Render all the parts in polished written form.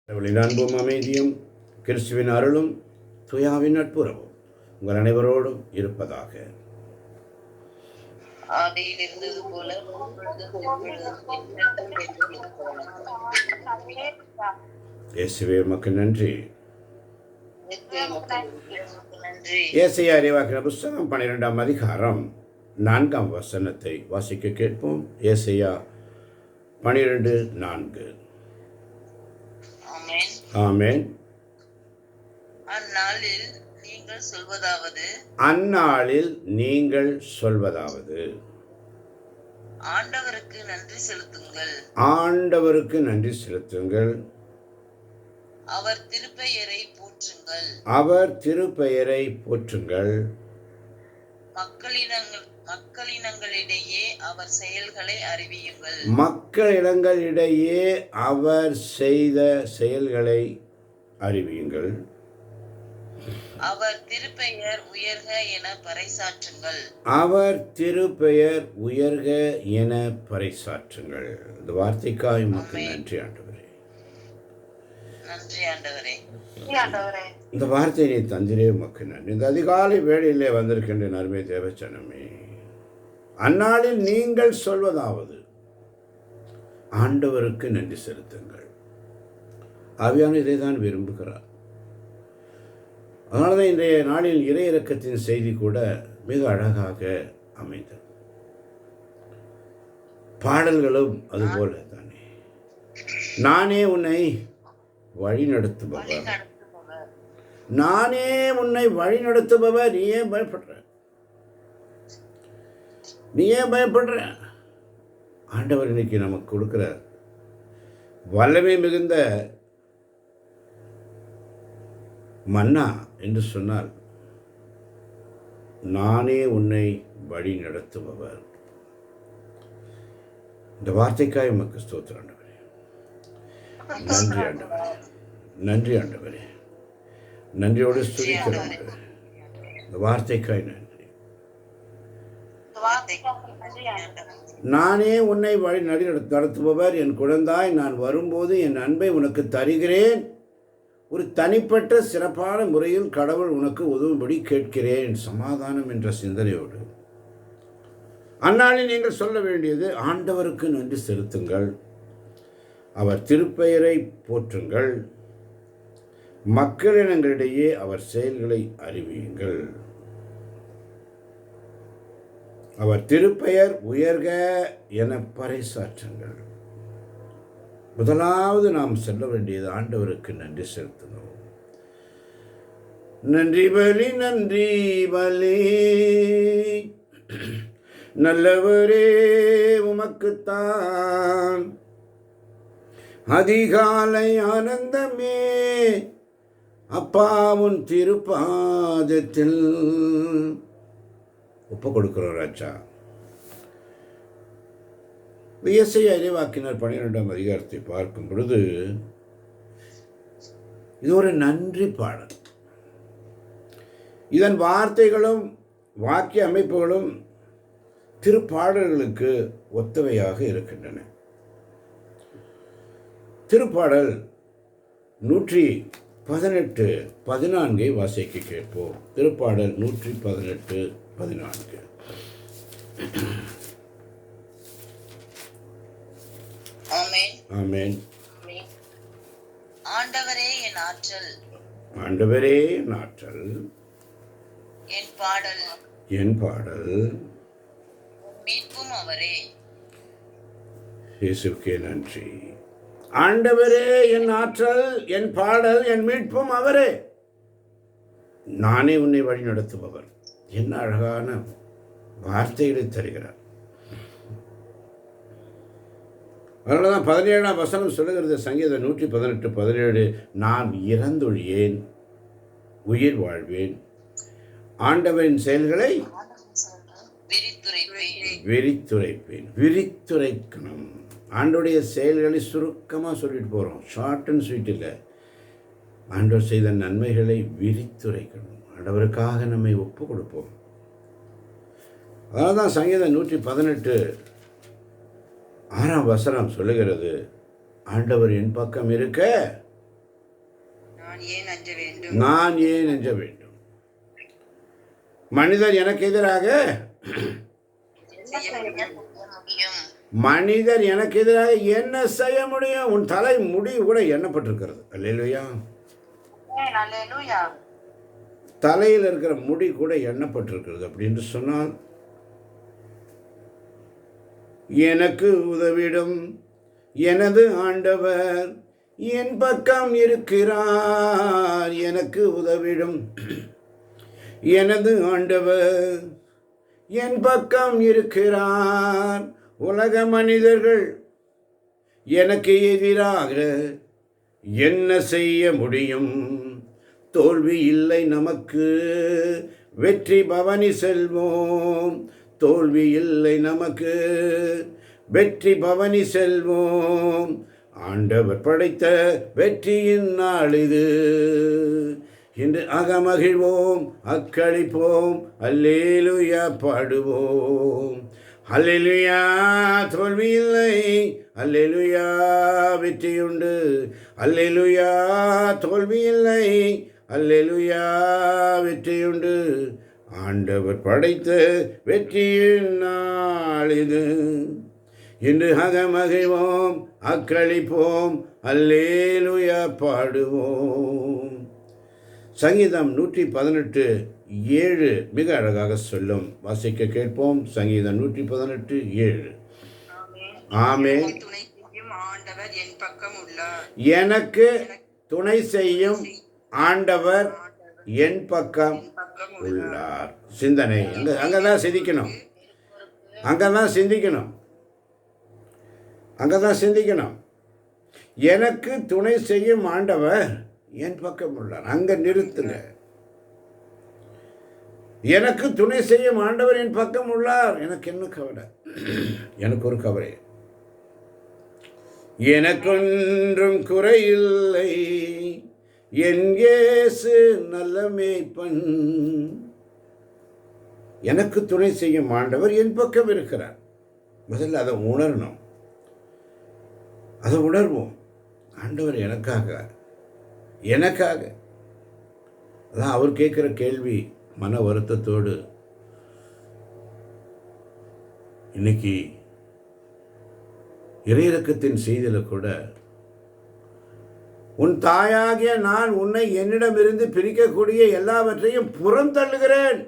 கடவுளின் அன்பும் அமைதியும் கிறிஸ்துவின் அருளும் துயாவின் நட்புறவும் உங்கள் அனைவரோடும் இருப்பதாக. ஆதியில் இருந்தது போல இயேசுவே உமக்கு நன்றி. நன்றி. ஏசாயா இறைவாக்கின புஸ்தகம் 12ஆம் அதிகாரம் 4ஆம் வசனத்தை வாசிக்க கேட்போம். ஏசாயா 12:4. ஆமென். அந்நாளில் நீங்கள் சொல்வதாவது ஆண்டவருக்கு நன்றி செலுத்துங்கள். ஆண்டவருக்கு நன்றி செலுத்துங்கள். அவர் திருப்பெயரை போற்றுங்கள். அவர் திருப்பெயரை போற்றுங்கள். மக்களினங்களிடையே அவர் செயல்களை அறிவியுங்கள். மக்களிடங்களிடையே அவர் செய்த செயல்களை அறிவியுங்கள். அவர் திருப்பெயர் உயர்க என பறைசாற்றுங்கள். அவர் திருப்பெயர் உயர்க என பறைசாற்றுங்கள். இந்த வார்த்தைக்காய் மக்கள் நன்றி ஆண்டவரே. நன்றி ஆண்டவரே. இந்த வார்த்தையை நீ தந்திரே மக்கள் நன்றி. இந்த அதிகாலை வேளையிலே வந்திருக்கின்ற நன்மை தேவச்சனமே, அந்நாளில் நீங்கள் சொல்வதாவது ஆண்டவருக்கு நன்றி செலுத்துங்கள். ஆவியான இதை தான் விரும்புகிறார். அதனால்தான் இன்றைய நாளில் இறை இரக்கத்தின் செய்தி கூட மிக அழகாக அமைந்தது. பாடல்களும் அதுபோல தானே. நானே உன்னை வழி நடத்துபவர், நானே உன்னை வழி நடத்துபவர். நீ ஏன் பயப்படுற? நீ ஏன் பயப்படுற? ஆண்டவர் இன்னைக்கு நமக்கு கொடுக்கிற வல்லமை மிகுந்த மன்னா என்று சொன்னால், நானே உன்னை வழி நடத்துபவர். இந்த வார்த்தைக்காய் உமக்கு ஸ்தோத்திரம் ஆண்டவரே. நன்றி ஆண்டவரே, நன்றி ஆண்டவரே, நன்றியோடு ஸ்துதிக்கிறோம். இந்த வார்த்தைக்காய் நன்றி. நானே உன்னை வழி நடத்துபவர். என் குழந்தாய், நான் வரும்போது என் அன்பை உனக்கு தருகிறேன். ஒரு தனிப்பட்ட சிறப்பான முறையில் கடவுள் உனக்கு உதவும்படி கேட்கிறேன். சமாதானம் என்ற சிந்தனையோடு அந்நாளில் நீங்கள் சொல்ல வேண்டியது, ஆண்டவருக்கு நன்றி செலுத்துங்கள். அவர் திருப்பெயரை போற்றுங்கள். மக்களினங்களிடையே அவர் செயல்களை அறிவியுங்கள். அவர் திருப்பெயர் உயர்க என பறைசாற்றுங்கள். முதலாவது நாம் சொல்ல வேண்டியது, ஆண்டவருக்கு நன்றி செலுத்தணும். நன்றி பலி, நன்றி பலி, நல்லவரே உமக்குத்தான். அதிகாலை ஆனந்தமே அப்பா உன் திருப்பாதத்தில் ஒப்பு கொடுக்கிறோம் ராஜா. ஏசாயா இறைவாக்கினர் 12ஆம் அதிகாரத்தை பார்க்கும் பொழுது இது ஒரு நன்றி பாடல். இதன் வார்த்தைகளும் வாக்கிய அமைப்புகளும் திருப்பாடல்களுக்கு ஒத்தவையாக இருக்கின்றன. திருப்பாடல் 118:14 வாசிக்க கேட்போம். திருப்பாடல் 118:14. ஆமென். ஆண்டவரே என் ஆற்றல், ஆண்டவரே என் ஆற்றல், என் பாடல், என் பாடல், மீட்பும் அவரே. இயேசுவுக்கே நன்றி. ஆண்டவரே என் ஆற்றல், என் பாடல், என் மீட்பும் அவரே. நானே உன்னை வழி நடத்துபவர். என்ன அழகான வார்த்தைகளை தருகிறார். அதனால தான் 17ஆம் வசனம் சொல்லுகிறது, சங்கீதம் 118:17, நான் இறந்தொழியேன், உயிர் வாழ்வேன், ஆண்டவரின் செயல்களை விரித்துரைப்பேன். விரித்துரைக்கணும். ஆண்டோடைய செயல்களை சுருக்கமாக சொல்லிட்டு போகிறோம், ஷார்ட் அண்ட் ஸ்வீட் இல்லை. ஆண்டவர் செய்த நன்மைகளை விரித்துரைக்கணும். ஆண்டவருக்காக நம்மை ஒப்பு கொடுப்போம். அதனால தான் சங்கீதம் 118:6 சொல்லுகிறது, ஆண்டவர் என் பக்கம் இருக்க நான் ஏன் அஞ்ச வேண்டும்? மனிதர் எனக்கு எதிராக முடியும். மனிதர் எனக்கு எதிராக என்ன செய்ய முடியும்? உன் தலை முடி கூட எண்ணப்பட்டிருக்கிறது. அல்லேலூயா. தலையில் இருக்கிற முடி கூட எண்ணப்பட்டிருக்கிறது. அப்படின்னு சொன்னால் எனக்கு உதவிடும் எனது ஆண்டவர் என் பக்கம் இருக்கிறார். எனக்கு உதவிடும் எனது ஆண்டவர் என் பக்கம் இருக்கிறார். உலக மனிதர்கள் எனக்கு எதிராக என்ன செய்ய முடியும்? தோல்வி இல்லை நமக்கு, வெற்றி பவனி செல்வோம். தோல்வி இல்லை நமக்கு, வெற்றி பவனி செல்வோம். ஆண்டவர் படைத்த வெற்றியின் நாள் இது. இன்று அகமகிழ்வோம், அக்களிப்போம், அல்லேலூயா பாடுவோம். அல்லேலூயா தோல்வி இல்லை, அல்லேலூயா வெற்றியுண்டு. அல்லேலூயா தோல்வி இல்லை, அல்லேலூயா வெற்றியுண்டு. ஆண்டவர் படைத்த வெற்றியின் நாள் இது. இன்று அகமகிழ்வோம், அக்களிப்போம், அல்லேலூயா பாடுவோம். சங்கீதம் 118:7 மிக அழகாக சொல்லும். வாசிக்க கேட்போம். சங்கீதம் 118:7. ஆமென். எனக்கு துணை செய்யும் ஆண்டவர் என் பக்கம் உள்ளார். சிந்தனை அங்கதான் சிந்திக்கணும், அங்கதான் சிந்திக்கணும், அங்கதான் சிந்திக்கணும். எனக்கு துணை செய்யும் ஆண்டவர் என் பக்கம் உள்ளார். அங்க நிறுத்துங்க. எனக்கு துணை செய்யும் ஆண்டவர் என் பக்கம் உள்ளார். எனக்கு என்ன கவலை? எனக்கு ஒரு கவலை. எனக்கொன்றும் குறையில்லை, என் இயேசு நல்ல மேய்ப்பன். எனக்கு துணை செய்யும் ஆண்டவர் என் பக்கம் இருக்கிறார். முதல்ல அதை உணரணும், அதை உணர்வோம். ஆண்டவர் எனக்காக அதான் அவர் கேட்குற கேள்வி. மன வருத்தத்தோடு இன்னைக்கு இறையிறக்கத்தின் செய்தியில் கூட, உன் தாயாகிய நான் உன்னை என்னிடமிருந்து பிரிக்கக்கூடிய எல்லாவற்றையும் புறம் தள்ளுகிறேன்.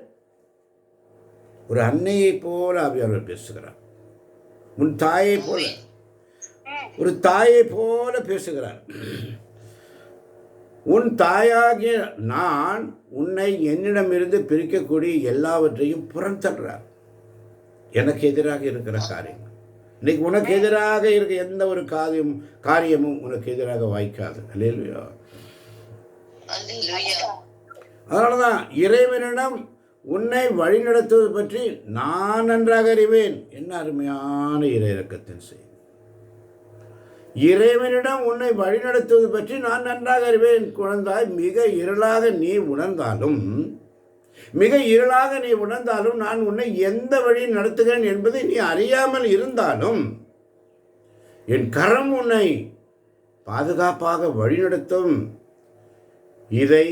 ஒரு அன்னையை போல ஆவியானவர் பேசுகிறார். உன் தாயை போல, ஒரு தாயை போல பேசுகிறார். உன் தாயாகிய நான் உன்னை என்னிடமிருந்து பிரிக்கக்கூடிய எல்லாவற்றையும் புறந்தள்ளுறார். எனக்கு எதிராக இருக்கிற காரியம், இன்னைக்கு உனக்கு எதிராக இருக்க எந்த ஒரு காரியமும் உனக்கு எதிராக வாய்க்காது. அல்லேலூயா. அதனாலதான் இறைவனிடம் உன்னை வழிநடத்துவது பற்றி நான் நன்றாக அறிவேன். என்ன அருமையான இறையிறக்கத்தின் செய்தி. இறைவனிடம் உன்னை வழிநடத்துவது பற்றி நான் நன்றாக அறிவேன். குழந்தாய், மிக இருளாக நீ உணர்ந்தாலும் நான் உன்னை எந்த வழியில் நடத்துகிறேன் என்பதை நீ அறியாமல் இருந்தாலும் என் கரம் உன்னை பாதுகாப்பாக வழிநடத்தும். இதை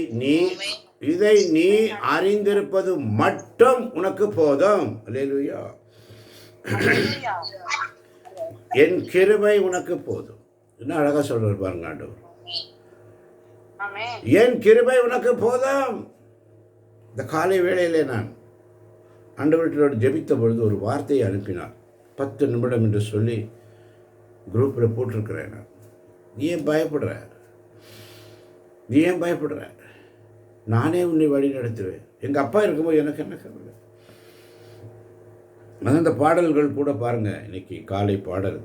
நீ அறிந்திருப்பது மட்டும் உனக்கு போதும். அல்லேலூயா. என் கிருபை உனக்கு போதும். என்ன அழகா சொல்றாரு பாருங்க ஆண்டவர். என் கிருபை உனக்கு போதும். இந்த காலை வேளையிலே நான் ஆண்டவர்களோடு ஜெபித்த பொழுது ஒரு வார்த்தையை அனுப்பினார். 10 நிமிடம் என்று சொல்லி குரூப்பில் போட்டிருக்கிறேன். நான் நீ ஏன் பயப்படுற? நானே உன்னை வழி நடத்துவேன். எங்கள் அப்பா இருக்கும்போது எனக்கு என்ன கவலை? அந்த பாடல்கள் கூட பாருங்க. இன்னைக்கு காலை பாடல்,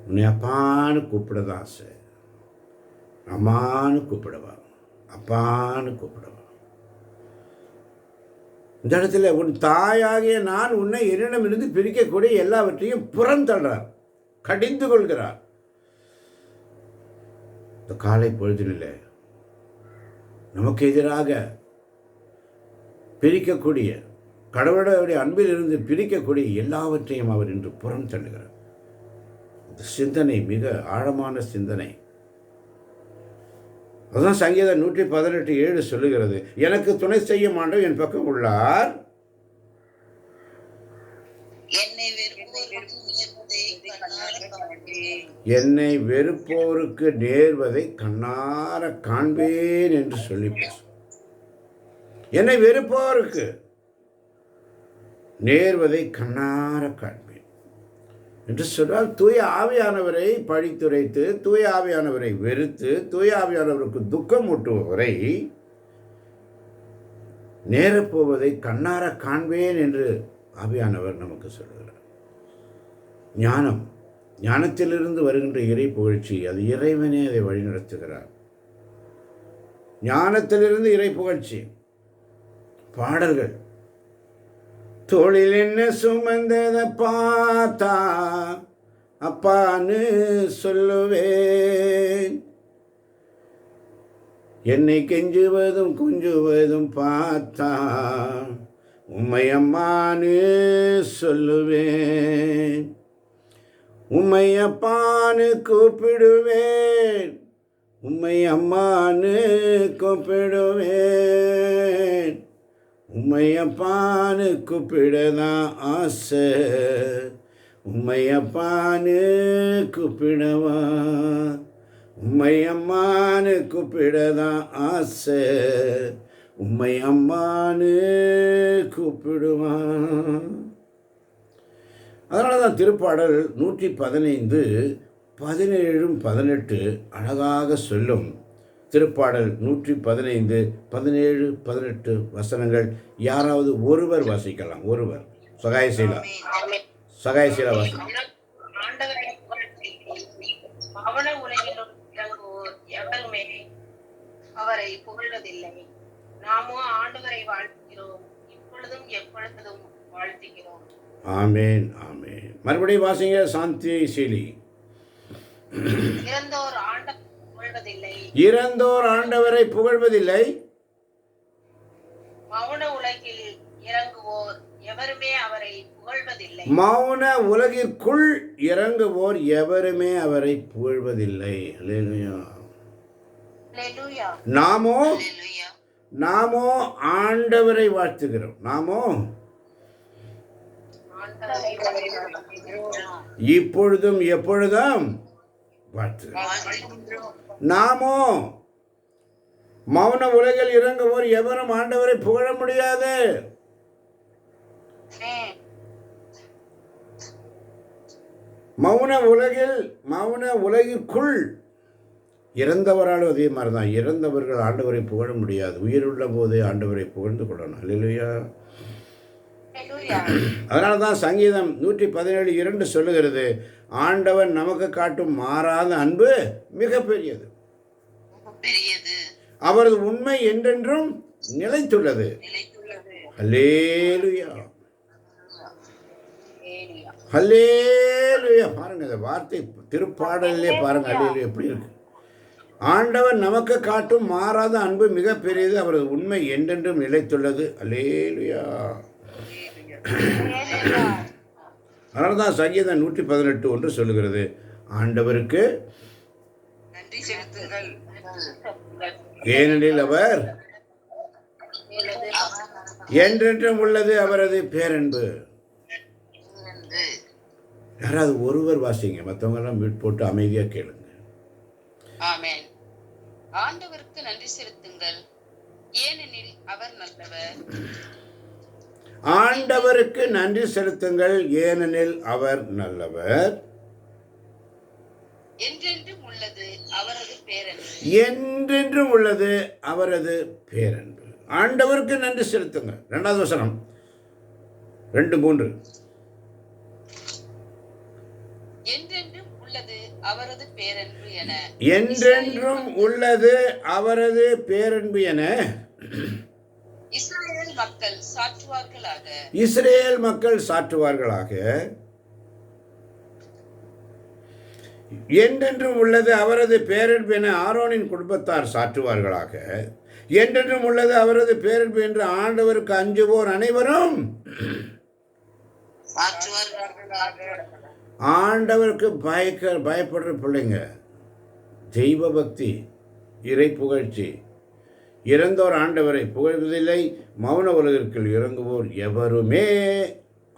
உன்னை அப்பான்னு கூப்பிடதான் ஆசை. அம்மானு கூப்பிடவா, அப்பான்னு கூப்பிடவா. இந்த இடத்துல உன் தாயாகிய நான் உன்னை என்னிடமிருந்து பிரிக்கக்கூடிய எல்லாவற்றையும் புறந்தள்ளுறார், கடிந்து கொள்கிறார். இந்த காலை பொழுதினில் நமக்கு எதிராக பிரிக்கக்கூடிய, கடவுளுடைய அன்பில் இருந்து பிரிக்கக்கூடிய எல்லாவற்றையும் அவர் இன்று புறம் தள்ளுகிறார். இந்த சிந்தனை மிக ஆழமான சிந்தனை. அதுதான் சங்கீதம் 118:7 சொல்லுகிறது. எனக்கு துணை செய்ய மாட்டோம், என் பக்கம் உள்ளார். என்னை வெறுப்போருக்கு நேர்வதை கண்ணார காண்பேன் என்று சொல்லி பேசும். என்னை வெறுப்போருக்கு நேர்வதை கண்ணார காண்பேன் என்று சொன்னால், தூய ஆவியானவரை பழித்துரைத்து, தூய ஆவியானவரை வெறுத்து, தூய ஆவியானவருக்கு துக்கம் ஊட்டுபவரை நேரப்போவதை கண்ணார காண்பேன் என்று ஆவியானவர் நமக்கு சொல்கிறார். ஞானம், ஞானத்திலிருந்து வருகின்ற இறை புகழ்ச்சி, அது இறைவனே அதை வழிநடத்துகிறார். ஞானத்திலிருந்து இறை புகழ்ச்சி, பாடல்கள். தோளில் என்ன சுமந்தத பார்த்தா அப்பான்னு சொல்லுவேன், என்னை கெஞ்சுவதும் குஞ்சுவதும் பார்த்தா உம்மை அம்மான்னு சொல்லுவேன், உம்மை அப்பான்னு கூப்பிடுவேன், உம்மை அம்மான்னு கூப்பிடுவேன், உம்மை அப்பான்னு கூப்பிடதான் ஆசை, உம்மை அப்பான்னு கூப்பிடவா, உம்மை அம்மான்னு கூப்பிடதான் ஆசை, உம்மை அம்மான்னு கூப்பிடுவான். அதனால தான் திருப்பாடல் 115:17-18 அழகாக சொல்லும். திருப்பாடல் 115:17-18 வசனங்கள் யாராவது ஒருவர் வாசிக்கலாம். ஒருவர் சகாயசீலா வாசி. அவன உலகிலும் இறங்குவோர் எவருமே அவரை புகழ்வதில்லை. நாமோ ஆண்டவரை வாழ்த்துகிறோம், இப்பொழுதும் எப்பொழுதும் வாழ்த்துகிறோம். ஆமேன், ஆமேன். மறுபடியும் வாசிங்க சாந்தி சீலி. இறந்தோர் ஆண்டவரை புகழ்வதில்லை, இறந்தோர் ஆண்டவரை புகழ்வதில்லை. மௌன உலகில் இறங்குவோர் எவருமே அவரை புகழ்வதில்லை. மௌன உலகிற்குள் இறங்குவோர் எவருமே அவரை புகழ்வதில்லை. அல்லேலூயா. நாமோ ஆண்டவரை வாழ்த்துகிறோம். நாமோ இப்பொழுதும் எப்பொழுதும் வாழ்த்துகிறோம். நாமோ மௌன உலகில் இறங்குவோர் எவரும் ஆண்டவரை புகழ முடியாது. மௌன உலகிற்குள் இறந்தவராலும் அதே மாதிரி தான். இறந்தவர்கள் ஆண்டவரை புகழ முடியாது. உயிருள்ள போதே ஆண்டவரை புகழ்ந்து கொள்ளணும். அல்லேலூயா. அதனால தான் சங்கீதம் 117:2 சொல்லுகிறது, ஆண்டவன் நமக்கு காட்டும் மாறாத அன்பு மிக பெரியது, அவரது உண்மை என்றென்றும் நிலைத்துள்ளது. அல்லேலூயா, அல்லேலூயா. பாருங்க இந்த வார்த்தை திருப்பாடலே பாருங்க. அல்லேலூயா எப்படி இருக்கு. ஆண்டவன் நமக்கு காட்டும் மாறாத அன்பு மிக பெரியது, அவரது உண்மை என்றென்றும் நிலைத்துள்ளது. அல்லேலூயா. அதனால தான் சங்கீதம் 118:1 சொல்லுகிறது, ஆண்டவருக்கு நன்றி செலுத்துங்கள், ஏனெனில் அவர் என்றென்றும் உள்ளது அவரது பேரன்பு. யாராவது ஒருவர் வாசிங்க, மற்றவங்க எல்லாம் மீட் போட்டு அமைதியா கேளுங்க. ஆமென். ஆண்டவருக்கு நன்றி செலுத்துங்கள், ஏனெனில் அவர் நல்லவர். ஆண்டவருக்கு நன்றி செலுத்துங்கள், ஏனெனில் அவர் நல்லவர். என்றென்றும் உள்ளது அவரது பேரன்பு. என்றென்றும் உள்ளது அவரது பேரன்பு. ஆண்டவருக்கு நன்றி செலுத்துங்க. 2வது வசனம் 2-3. என்றென்றும் உள்ளது அவரது பேரன்பு என. என்றென்றும் உள்ளது அவரது பேரன்பு என இஸ்ரவேல் மக்கள் சாற்றுவார்களாக. இஸ்ரேல் மக்கள் சாற்றுவார்களாக. என்றென்றும் உள்ளது அவரது பேரன்பு என ஆரோனின் குடும்பத்தார் சாற்றுவார்களாக. என்றென்றும் உள்ளது அவரது பேரன்பு என்று ஆண்டவருக்கு அஞ்சுவோர் அனைவரும் ஆண்டவருக்கு பயப்படுற பிள்ளைங்க, தெய்வ பக்தி இறை புகழ்ச்சி. இறந்தோர் ஆண்டவரை புகழ்வதில்லை, மௌன உலகிற்குள் இறங்குவோர் எவருமே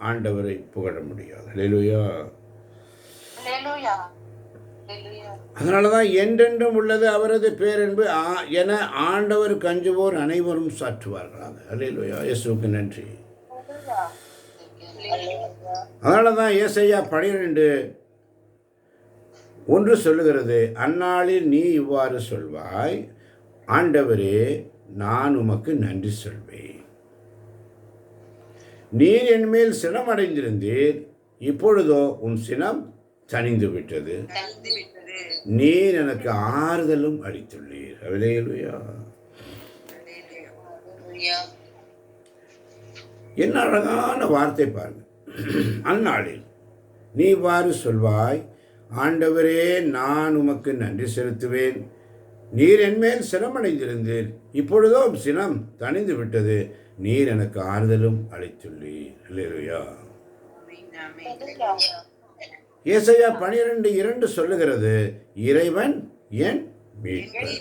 ஆண்டவரை புகழ முடியாது. அல்லேலூயா. அல்லேலூயா. அல்லேலூயா. அதனால தான் என்றென்றும் உள்ளது அவரது பேரென்பு என ஆண்டவர் கஞ்சுவோர் அனைவரும் சாற்றுவார்களாக. அல்லேலூயா. இயேசுவுக்கு நன்றி. அதனால தான் ஏசாயா 12:1 சொல்லுகிறது, அந்நாளில் நீ இவ்வாறு சொல்வாய், ஆண்டவரே நான் உமக்கு நன்றி சொல்வேன். நீர் என்மேல் சினம் அடைந்திருந்தீர், இப்பொழுதோ உன் சினம் தணிந்து விட்டது, நீர் எனக்கு ஆறுதலும் அளித்துள்ளீர். அல்லேலூயா. என்ன அழகான வார்த்தை பாருங்க. அந்நாளில் நீ இவ்வாறு சொல்வாய், ஆண்டவரே நான் உமக்கு நன்றி செலுத்துவேன், நீர் என்மேல் சிரமடைந்திருந்தீர், இப்பொழுதோ சினம் தணிந்து விட்டது, நீர் எனக்கு ஆறுதலும் அளித்துள்ளீர். அல்லேலூயா. ஏசாயா 12:2 சொல்லுகிறது, இறைவன் என் மீட்பர்,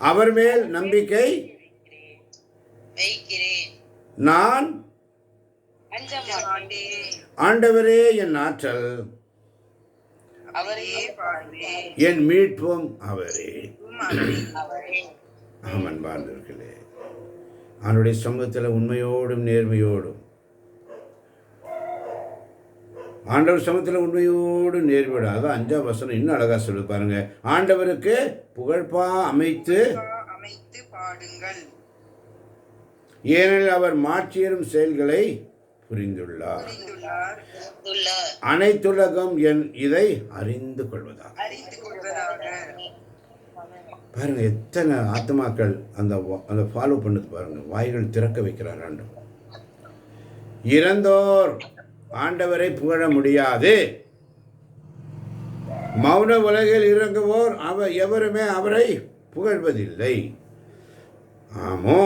அவர் மேல் நம்பிக்கை வைக்கிறேன், நான் ஆண்டவரே என் ஆற்றல், அவரையே பாடுவேன், என் மீட்பும் அவரே. ஆமன் வாழ்ந்தவர்களே, அவனுடைய சமூகத்தில் உண்மையோடும் நேர்மையோடும், ஆண்டவர் சமூகத்தில் உண்மையோடு நேர்மையோடு, அதான் 5ஆம் வசனம் இன்னும் அழகா சொல்லு பாருங்க, ஆண்டவருக்கு புகழ்பா அமைத்து பாடுங்கள், ஏனெனில் அவர் மாற்றியரும் செயல்களை புரிந்துள்ளார், அனைத்துலகம் இதை அறிந்து கொள்வதாக. பாருங்க எத்தனை ஆத்மாக்கள் அந்த ஃபாலோ பண்ணது பாருங்க, வாய்கள் திறக்க வைக்கிறார் ஆண்டவர். இறந்தோர் ஆண்டவரை புகழ முடியாது, மௌன உலகில் இறங்குவோர் எவருமே அவரை புகழ்வதில்லை. ஆமோ,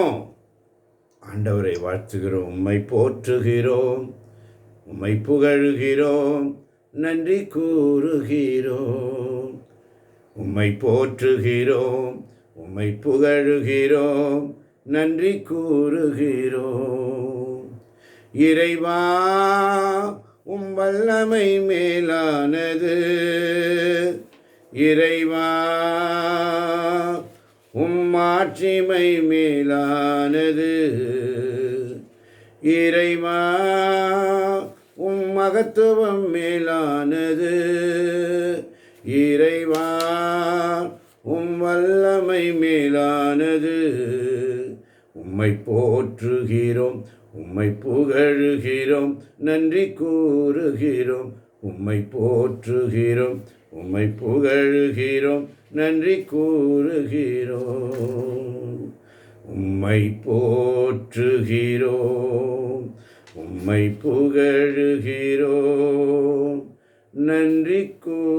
ஆண்டவரை வாழ்த்துகிறோம், உம்மை போற்றுகிறோம், உம்மை புகழுகிறோம், நன்றி கூறுகிறோம், உம்மை போற்றுகிறோம், உம்மை புகழுகிறோம், நன்றி கூறுகிறோம். இறைவா உம் வல்லமை மேலானது, இறைவா உம் மாட்சிமை மேலானது, இறைவா உம் மகத்துவம் மேலானது, இறைவா உம் வல்லமை மேலானது. உம்மை போற்றுகிறோம், உம்மை புகழுகிறோம், நன்றி கூறுகிறோம், உம்மை போற்றுகிறோம், உம்மை புகழுகிறோம், நன்றி கூறுகிறோம். உம்மை போற்றுகிறோம், உம்மை புகழுகிறோம், நன்றி கூறுகிறோம்.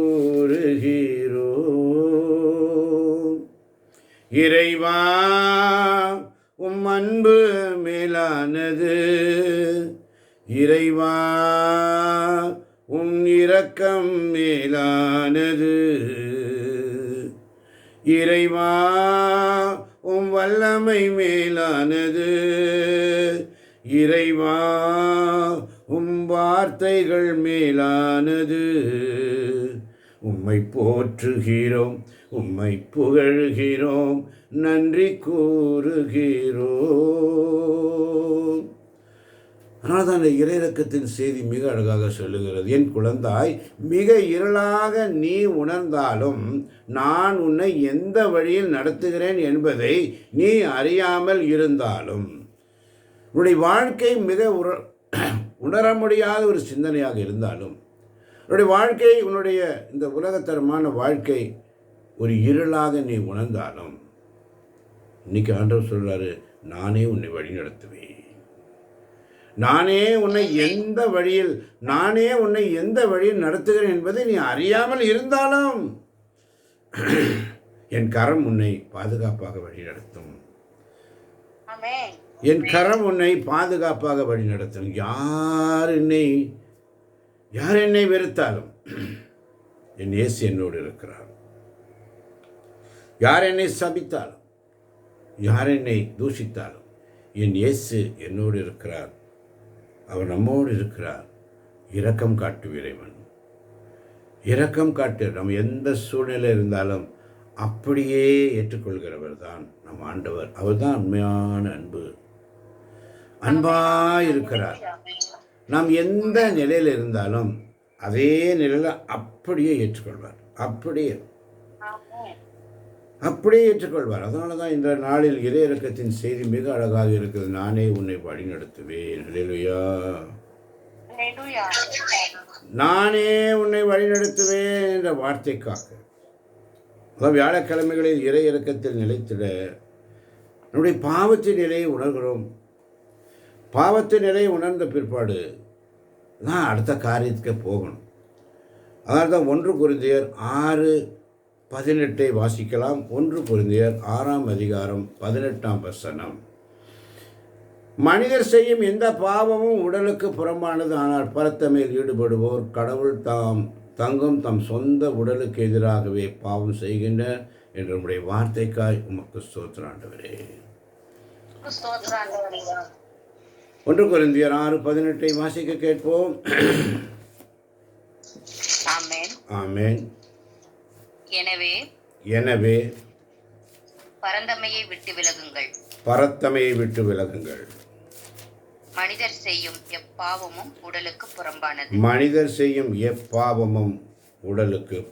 இறைவா உம் அன்பு மேலானது, இறைவா உம் இரக்கம் மேலானது, இறைவா உம் வல்லமை மேலானது, இறைவா உம் வார்த்தைகள் மேலானது. உம்மை போற்றுகிறோம், உம்மை புகழ்கிறோம், நன்றி கூறுகிறோம். ஆனால் தான் அந்த இறையிறக்கத்தின் செய்தி மிக அழகாக சொல்லுகிறது, என் குழந்தாய், மிக இருளாக நீ உணர்ந்தாலும் நான் உன்னை எந்த வழியில் நடத்துகிறேன் என்பதை நீ அறியாமல் இருந்தாலும், உன்னுடைய வாழ்க்கை மிக உணர முடியாத ஒரு சிந்தனையாக இருந்தாலும், உன்னுடைய வாழ்க்கை, உன்னுடைய இந்த உலகத்தரமான வாழ்க்கை ஒரு இருளாக நீ உணர்ந்தாலும், இன்னைக்கு ஆண்டவர் சொல்றாரு, நானே உன்னை வழி நடத்துவேன், நானே உன்னை எந்த வழியில் நடத்துகிறேன் என்பதை நீ அறியாமல் இருந்தாலும் என் கரம் உன்னை பாதுகாப்பாக வழி நடத்தும், என் கரம் உன்னை பாதுகாப்பாக வழி நடத்தும். யார் என்னை வெறுத்தாலும் என் இயேசு என்னோடு இருக்கிறார். யார் என்னை சபித்தாலும், யார் என்னை தூஷித்தாலும், என் இயேசு என்னோடு இருக்கிறார், அவர் நம்மோடு இருக்கிறார். இரக்கம் காட்டு இறைவன், இரக்கம் காட்டு. நம்ம எந்த சூழ்நிலை இருந்தாலும் அப்படியே ஏற்றுக்கொள்கிறவர் தான் நம் ஆண்டவர். அவர் தான் உண்மையான அன்பு, அன்பாக இருக்கிறார். நாம் எந்த நிலையில் இருந்தாலும் அதே நிலையில் அப்படியே ஏற்றுக்கொள்வார், அப்படியே ஏற்றுக்கொள்வார். அதனால தான் இந்த நாளில் இறை இரக்கத்தின் செய்தி மிக அழகாக இருக்குது. நானே உன்னை வழி நடத்துவேன். அல்லேலூயா. நானே உன்னை வழிநடத்துவேன் என்ற வார்த்தைக்காக அதாவது வியாழக்கிழமைகளில் இறை இரக்கத்தில் நிலைத்திட நம்முடைய பாவத்தின் நிலையை உணர்கிறோம். பாவத்தின் நிலையை உணர்ந்த பிற்பாடு தான் அடுத்த காரியத்துக்கு போகணும். அதனால தான் 1 கொரிந்தியர் 6:18 வாசிக்கலாம். 1 கொரிந்தியர் 6:18 மனிதர் செய்யும் எந்த பாவமும் உடலுக்கு புறம்பானது. ஆனால் பரத்தமையில் ஈடுபடுவோர் கடவுள் தங்கும் தம் சொந்த உடலுக்கு எதிராகவே பாவம் செய்கின்றனர் என்ற நம்முடைய வார்த்தைக்காய் உமக்கு ஸ்தோத்திரம் ஆண்டவரே. 1 கொரிந்தியர் 6:18 வாசிக்க கேட்போம். ஆமென். எனவே பரந்தமையை விட்டு விலகுங்கள். மனிதர் செய்யும் எப்பாவமும் உடலுக்கு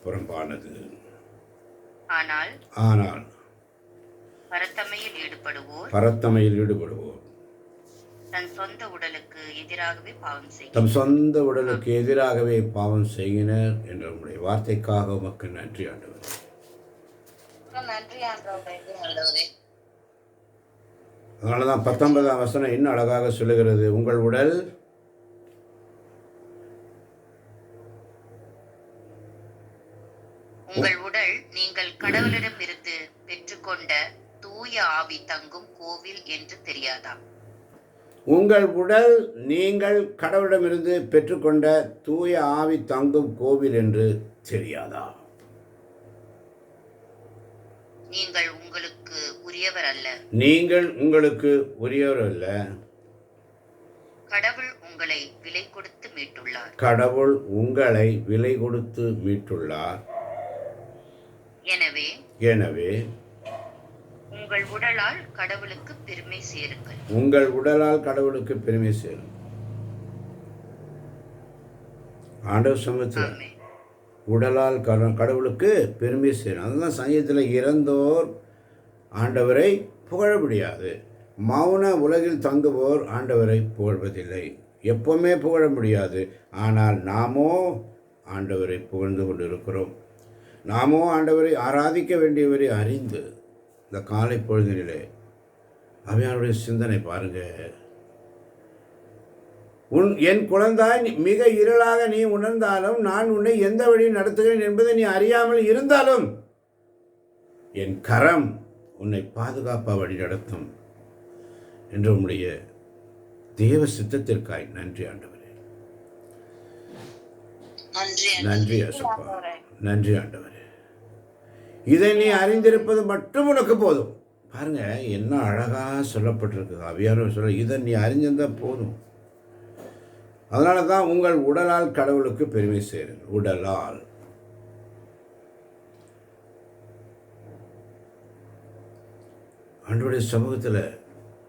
புறம்பானது. ஆனால் பரத்தமையில் ஈடுபடுவோர் தம் சொந்த உடலுக்கு எதிராகவே பாவம் செய்கினர் என்ற உங்களுடைய வார்த்தைக்காக உமக்கு நன்றி ஆண்டவர். அதனாலதான் 19ஆம் வசனம் இன்னும் அழகாக சொல்லுகிறது. உங்கள் உடல் நீங்கள் கடவுளிடமிருந்து பெற்றுக்கொண்ட தூய ஆவி தங்கும் கோவில் என்று தெரியாதா? உங்கள் உடல் நீங்கள் கடவுளிடமிருந்து பெற்றுக்கொண்ட தூய ஆவி தங்கும் கோவில் என்று தெரியாதா? நீங்கள் உங்களுக்கு உரியவர் அல்ல. கடவுள் உங்களை விலை கொடுத்து மீட்டுள்ளார். எனவே உங்கள் உடலால் கடவுளுக்கு பெருமை சேரும். ஆண்டவர் சமூகத்தில் உடலால் கடவுளுக்கு பெருமை சேரும். அதுதான் சங்கீதத்தில் இறந்தோர் ஆண்டவரை புகழ முடியாது. மௌன உலகில் தங்குவோர் ஆண்டவரை புகழ்வதில்லை. எப்பவுமே புகழ முடியாது. ஆனால் நாமோ ஆண்டவரை புகழ்ந்து கொண்டு இருக்கிறோம். நாமோ ஆண்டவரை ஆராதிக்க வேண்டியவரை அறிந்து இந்த காலை பொழுதினிலே அவையானுடைய சிந்தனை பாருங்க. என் குழந்தாய், மிக இருளாக நீ உணர்ந்தாலும் நான் உன்னை எந்த வழியில் நடத்துகிறேன் என்பதை நீ அறியாமல் இருந்தாலும் என் கரம் உன்னை பாதுகாப்பாக வழி நடத்தும் என்று உம்முடைய தேவ சித்தத்திற்காய் நன்றி ஆண்டவரே. நன்றி அசப்பா, நன்றி ஆண்டவரே. இதை நீ அறிந்திருப்பது மட்டும் உனக்கு போதும். பாருங்க என்ன அழகா சொல்லப்பட்டிருக்கு. அவியானவர் சொல்ல, இதை நீ அறிஞ்சிருந்தா போதும். அதனால தான் உங்கள் உடலால் கடவுளுக்கு பெருமை சேருங்கள். உடலால் ஆண்டவருடைய சமூகத்தில்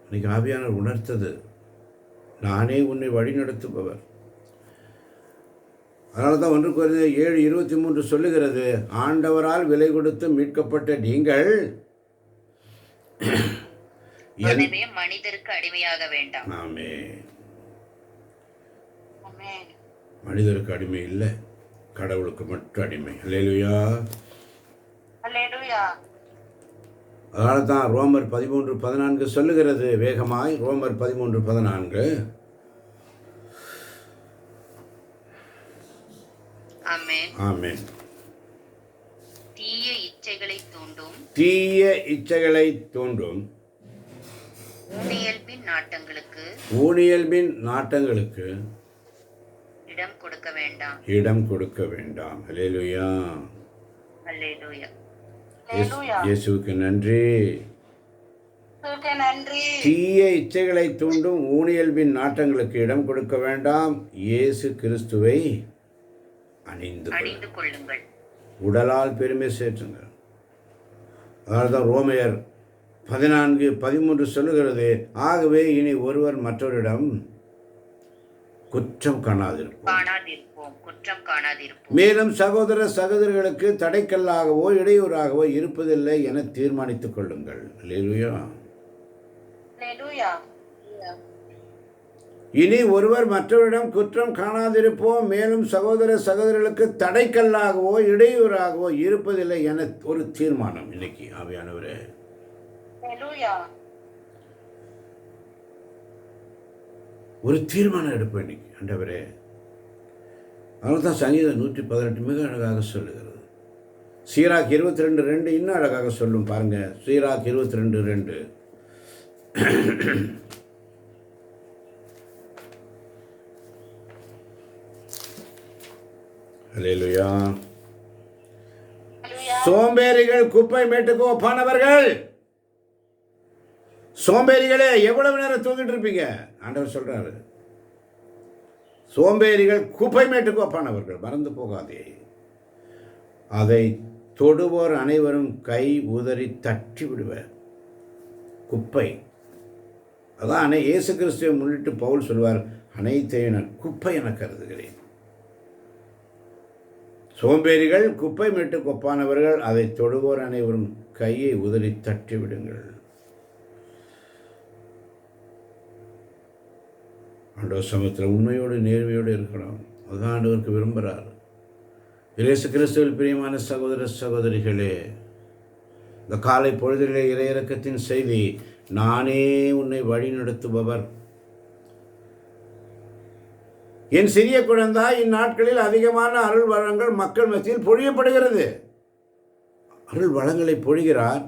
இன்னைக்கு ஆவியானவர் உணர்த்தது, நானே உன்னை வழி நடத்துபவர். அதனால தான் 1 கொரிந்தியர் 7:23 சொல்லுகிறது, ஆண்டவரால் விலை கொடுத்து மீட்கப்பட்ட நீங்கள் மனிதருக்கு அடிமையாக வேண்டாம். ஆமென். மனிதருக்கு அடிமை இல்லை, கடவுளுக்கு மட்டும் அடிமை. அல்லேலூயா. அதனால தான் ரோமர் 13:14 சொல்லுகிறது வேகமாய். ரோமர் 13:14. ஆமென். தீய இச்சைகளை தூண்டும் ஊனியல்பின் நாட்டங்களுக்கு இடம் கொடுக்க வேண்டாம். அல்லேலூயா. Hallelujah. இயேசுவுக்கு நன்றி. இயேசுவுக்கு நன்றி. தீய இச்சைகளை தூண்டும் ஊனியல்பின் நாட்டங்களுக்கு இடம் கொடுக்க வேண்டாம். இயேசு கிறிஸ்துவை அணிந்து கொள்ளுங்கள். உடலால் பெருமை சேர்த்துங்கள். அதனால்தான் ரோமையர் 14:13 சொல்லுகிறது, ஆகவே இனி ஒருவர் மற்றவரிடம் குற்றம் காணாதிருப்போம். மேலும் சகோதர சகோதரிகளுக்கு தடைக்கல்லாகவோ இடையூறாகவோ இருப்பதில்லை என தீர்மானித்துக் கொள்ளுங்கள். அல்லேலூயா. Hallelujah. இனி ஒருவர் மற்றவரிடம் குற்றம் காணாதிருப்போம், மேலும் சகோதர சகோதரிகளுக்கு தடைக்கல்லாகவோ இடையூறாகவோ இருப்பதில்லை என ஒரு தீர்மானம். இன்னைக்கு ஆவியானவரே, Hallelujah. ஒரு தீர்மானம் எடுப்பேன் இன்னைக்கு. ஆண்டவரே, அதனால தான் சங்கீதம் 118 மிக அழகாக சொல்லுகிறது. சீராக் 22:2 இன்னும் அழகாக சொல்லும் பாருங்க. சீராக் 22:2. அல்லேலூயா. சோம்பேறிகள் குப்பை மேட்டுக்கு ஒப்பானவர்கள். சோம்பேறிகளே, எவ்வளவு நேரம் தூங்கிட்டு இருப்பீங்க? ஆண்டவர் சொல்றாரு, சோம்பேறிகள் குப்பை மேட்டுக்கு ஒப்பானவர்கள், மறந்து போகாதே. அதை தொடுவோர் அனைவரும் கை உதறி தட்டி விடுவர். குப்பை, அதான் இயேசு கிறிஸ்துவை முன்னிட்டு பவுல் சொல்வார், அனைத்தையும் நான் குப்பை என கருதுகிறேன். சோம்பேறிகள் குப்பை மேட்டுக்கு ஒப்பானவர்கள், அதை தொடுவோர் அனைவரும் கையை உதறி தட்டி விடுங்கள். ஆண்டவர் சமயத்தில் உண்மையோடு நேர்மையோடு இருக்கணும். அதுதான் ஆண்டவருக்கு விரும்புகிறார். இயேசு கிறிஸ்துவில் பிரியமான சகோதர சகோதரிகளே, இந்த காலை பொழுதிலே இறையிறக்கத்தின் செய்தி, நானே உன்னை வழி நடத்துபவர். என் சிறிய குழந்தாய், இந்நாட்களில் அதிகமான அருள் வளங்கள் மக்கள் மத்தியில் பொழியப்படுகிறது. அருள் வளங்களை பொழிகிறார்,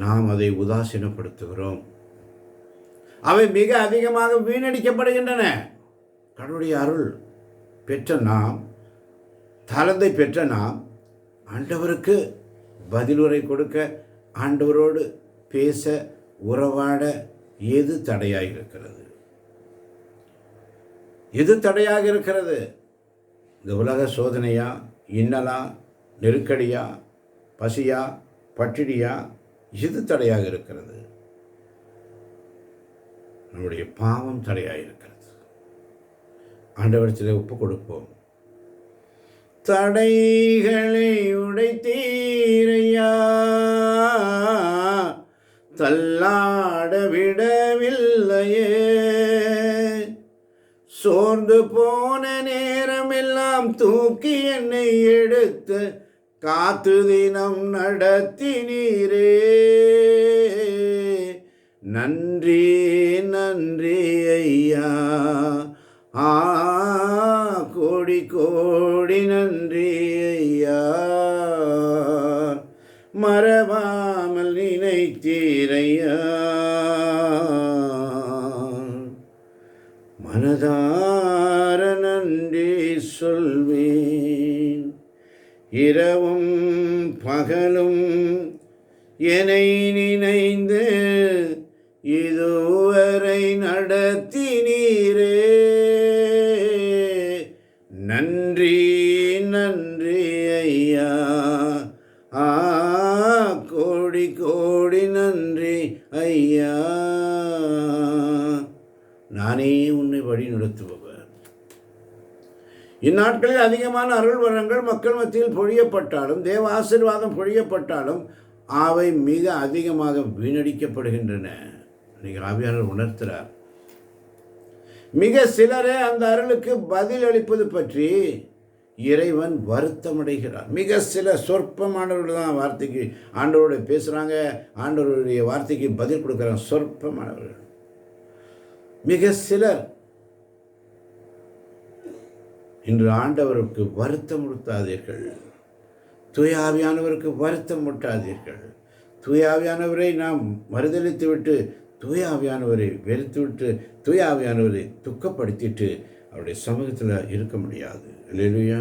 நாம் அதை உதாசீனப்படுத்துகிறோம். அவை மிக அதிகமாக வீணடிக்கப்படுகின்றன. கடவுளுடைய அருள் பெற்ற நாம், தாளந்தை பெற்ற நாம், ஆண்டவருக்கு பதிலுரை கொடுக்க, ஆண்டவரோடு பேச, உறவாட எது தடையாக இருக்கிறது? எது தடையாக இருக்கிறது? இந்த உலக சோதனையா, இன்னலா, நெருக்கடியா, பசியா, பட்டினியா? எது தடையாக இருக்கிறது? நம்முடைய பாவம் தடையாக இருக்கிறது. ஆண்டவரிடத்தில் ஒப்பு கொடுப்போம். தடைகளை உடைத்தீரையா, தள்ளாட விடவில்லையே, சோர்ந்து போன நேரமெல்லாம் தூக்கி என்னை எடுத்து காத்து தினம் நடத்தினீரே. நன்றி நன்றி ஐயா, கோடி கோடி நன்றி ஐயா, மறவாமல் நினைத்தீரையா, மனதார நன்றி சொல்வேன். இரவும் பகலும் என்னை நினைந்து இதுவரை நடத்தினீரே. நன்றி நன்றி ஐயா, கோடி கோடி நன்றி ஐயா, நானே உன்னை வழி நடத்துபவர். இந்நாட்களில் அதிகமான அருள் வரங்கள் மக்கள் மத்தியில் பொழியப்பட்டாலும், தேவ ஆசீர்வாதம் பொழியப்பட்டாலும், அவை மிக அதிகமாக வீணடிக்கப்படுகின்றன. இன்னைக்கு ஆவியானவர் உணர்த்துறார். மிக சிலரே அந்த அருளுக்கு பதில் அளிப்பது பற்றி இறைவன் வருத்தமடைகிறார். மிக சில சொற்பமானவர்கள் தான் வார்த்தைக்கு ஆண்டவரோட பேசுகிறாங்க, ஆண்டவருடைய வார்த்தைக்கு பதில் கொடுக்குறாங்க. சொற்பமானவர்கள், மிக சிலர். இன்று ஆண்டவருக்கு வருத்தம் உறுத்தாதீர்கள். தூய ஆவியானவருக்கு வருத்தம் முட்டாதீர்கள். தூய ஆவியானவரை நாம் மறுதளித்து விட்டு, தூய ஆவியானவரை வெறுத்துவிட்டு, தூய ஆவியானவரை துக்கப்படுத்திட்டு அவருடைய சமூகத்தில் இருக்க முடியாது. அல்லேலூயா.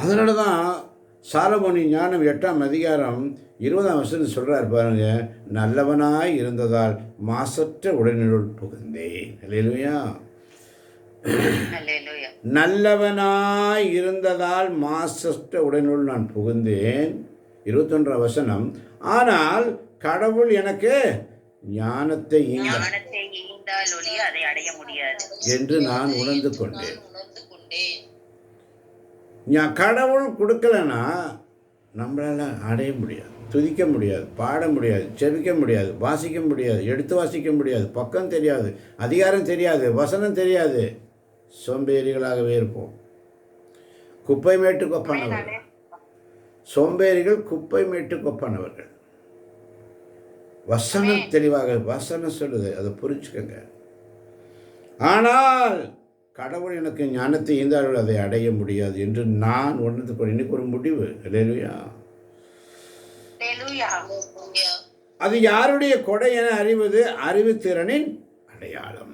அதனால தான் சாலமோனி ஞானம் 8ஆம் அதிகாரம் 20ஆம் வசனம் சொல்றார் பாருங்க, நல்லவனாய் இருந்ததால் மாசற்ற உடனினுள் புகுந்தேன். அல்லேலூயா. Hallelujah. நல்லவனாய் இருந்ததால் மாசற்ற உடனுள் நான் புகுந்தேன். 21ஆம் வசனம், ஆனால் கடவுள் எனக்கு ஞானத்தை ஈந்தால் ஒழிய அதை அடைய முடியாது என்று நான் உணர்ந்து கொண்டேன். கடவுள் கொடுக்கலன்னா நம்மளால அடைய முடியாது, துதிக்க முடியாது, பாட முடியாது, செபிக்க முடியாது, வாசிக்க முடியாது, எடுத்து வாசிக்க முடியாது, பக்கம் தெரியாது, அதிகாரம் தெரியாது, வசனம் தெரியாது, சோம்பேறிகளாகவே இருப்போம். குப்பை மேட்டு கொப்பானவர்கள், சோம்பேறிகள் குப்பை மேட்டு கொப்பானவர்கள். வசனம் தெளிவாக வசனம் சொல்லுது, அதை புரிஞ்சுக்கங்க. ஆனால் கடவுள் எனக்கு ஞானத்தை ஈந்தால் அதை அடைய முடியாது என்று நான் உணர்ந்து கொண்டு இன்னைக்கு ஒரு முடிவு. அல்லேலூயா. அது யாருடைய கொடை என அறிவது அறிவுத்திறனின் அடையாளம்.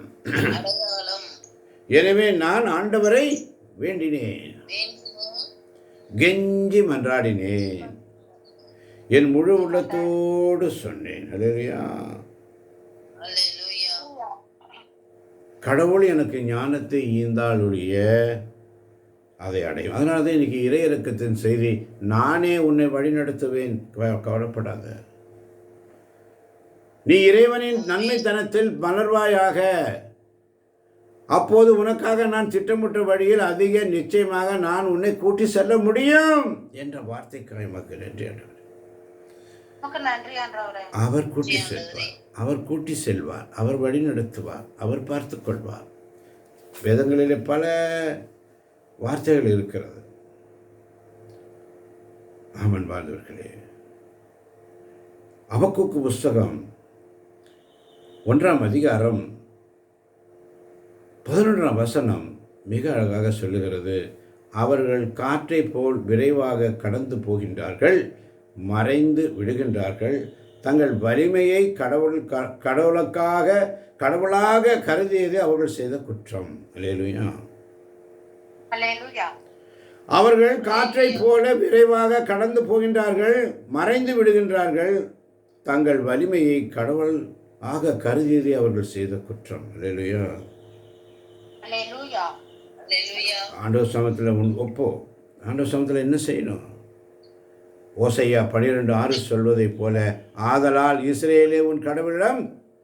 எனவே நான் ஆண்டவரை வேண்டினேன், கெஞ்சி மன்றாடினேன், என் முழு உள்ளத்தோடு சொன்னேன். அல்லேலூயா. கடவுள் எனக்கு ஞானத்தை ஈந்தால் ஒழிய அதை அடையும். அதனால தான் இன்னைக்கு இறையிறக்கத்தின் செய்தி, நானே உன்னை வழிநடத்துவேன், கவலைப்படாத, நீ இறைவனின் நன்மைத்தனத்தில் மலர்வாயாக, அப்போது உனக்காக நான் திட்டமிட்ட வழியில் அதிக நிச்சயமாக நான் உன்னை கூட்டி செல்ல முடியும் என்ற வார்த்தைக்காக மக்கள் நன்றி. அவர் கூட்டி செல்வார், அவர் கூட்டி செல்வார், அவர் வழி நடத்துவார், அவர் பார்த்து கொள்வார். வேதங்களிலே பல வார்த்தைகள் இருக்கிறது. ஆமன் வாழ்ந்தவர்களே, அபக்கூக்கு புஸ்தகம் 1ஆம் அதிகாரம் 11ஆம் வசனம் மிக அழகாக சொல்லுகிறது, அவர்கள் காற்றை போல் விரைவாக கடந்து போகின்றார்கள், மறைந்து விடுகின்றார்கள், தங்கள் வலிமையை கடவுளாக கருதியது அவர்கள் செய்த குற்றம். அல்லேலூயா. அவர்கள் காற்றை போல விரைவாக கடந்து போகின்றார்கள், மறைந்து விடுகின்றார்கள், தங்கள் வலிமையை கடவுளாக கருதியது அவர்கள் செய்த குற்றம். அல்லேலூயா. ஆண்டவர் சமத்தில் ஒப்போ. ஆண்டவர் சமத்தில் என்ன செய்யணும்? ஓசையா 12:6 சொல்வதைப் போல, ஆதலால் இஸ்ரேலே உன் கடவுளிடம்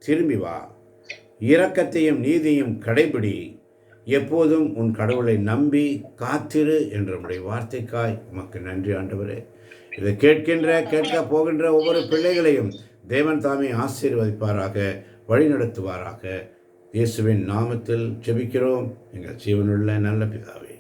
திரும்பி வா, இரக்கத்தையும் நீதியையும் கடைபிடி, எப்போதும் உன் கடவுளை நம்பி காத்திரு என்ற நம்முடைய வார்த்தைக்காய் உமக்கு நன்றி ஆண்டவரே. இதை கேட்க போகின்ற ஒவ்வொரு பிள்ளைகளையும் தேவன் தாமே ஆசீர்வதிப்பாராக, வழிநடத்துவாராக. இயேசுவின் நாமத்தில் ஜெபிக்கிறோம் எங்கள் ஜீவனுள்ள நல்ல பிதாவே.